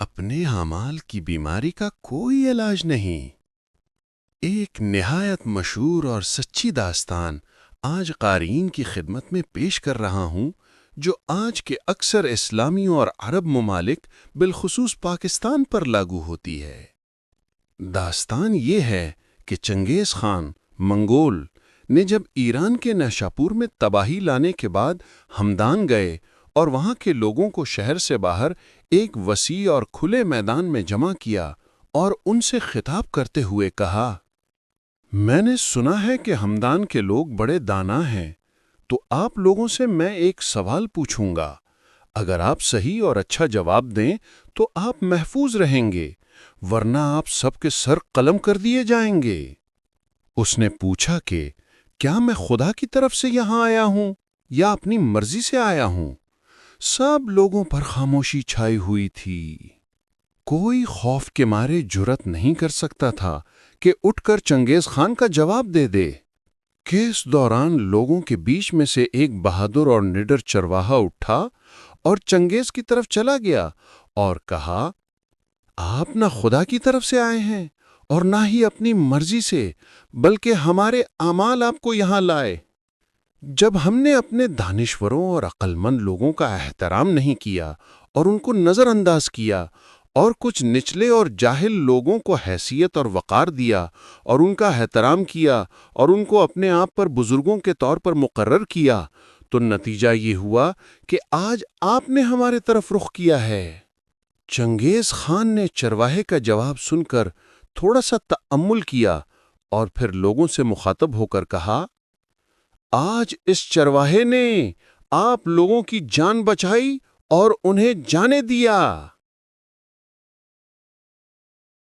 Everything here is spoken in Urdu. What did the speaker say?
اپنے اعمال کی بیماری کا کوئی علاج نہیں۔ ایک نہایت مشہور اور سچی داستان آج قارئین کی خدمت میں پیش کر رہا ہوں، جو آج کے اکثر اسلامی اور عرب ممالک بالخصوص پاکستان پر لاگو ہوتی ہے۔ داستان یہ ہے کہ چنگیز خان منگول نے جب ایران کے نیشاپور میں تباہی لانے کے بعد ہمدان گئے اور وہاں کے لوگوں کو شہر سے باہر ایک وسیع اور کھلے میدان میں جمع کیا اور ان سے خطاب کرتے ہوئے کہا، میں نے سنا ہے کہ ہمدان کے لوگ بڑے دانا ہیں، تو آپ لوگوں سے میں ایک سوال پوچھوں گا۔ اگر آپ صحیح اور اچھا جواب دیں تو آپ محفوظ رہیں گے، ورنہ آپ سب کے سر قلم کر دیے جائیں گے۔ اس نے پوچھا کہ کیا میں خدا کی طرف سے یہاں آیا ہوں یا اپنی مرضی سے آیا ہوں؟ سب لوگوں پر خاموشی چھائی ہوئی تھی۔ کوئی خوف کے مارے جرأت نہیں کر سکتا تھا کہ اٹھ کر چنگیز خان کا جواب دے دے۔ کہ اس دوران لوگوں کے بیچ میں سے ایک بہادر اور نڈر چرواہا اٹھا اور چنگیز کی طرف چلا گیا اور کہا، آپ نہ خدا کی طرف سے آئے ہیں اور نہ ہی اپنی مرضی سے، بلکہ ہمارے اعمال آپ کو یہاں لائے۔ جب ہم نے اپنے دانشوروں اور عقل مند لوگوں کا احترام نہیں کیا اور ان کو نظر انداز کیا اور کچھ نچلے اور جاہل لوگوں کو حیثیت اور وقار دیا اور ان کا احترام کیا اور ان کو اپنے آپ پر بزرگوں کے طور پر مقرر کیا، تو نتیجہ یہ ہوا کہ آج آپ نے ہمارے طرف رخ کیا ہے۔ چنگیز خان نے چرواہے کا جواب سن کر تھوڑا سا تأمل کیا اور پھر لوگوں سے مخاطب ہو کر کہا، آج اس چرواہے نے آپ لوگوں کی جان بچائی اور انہیں جانے دیا۔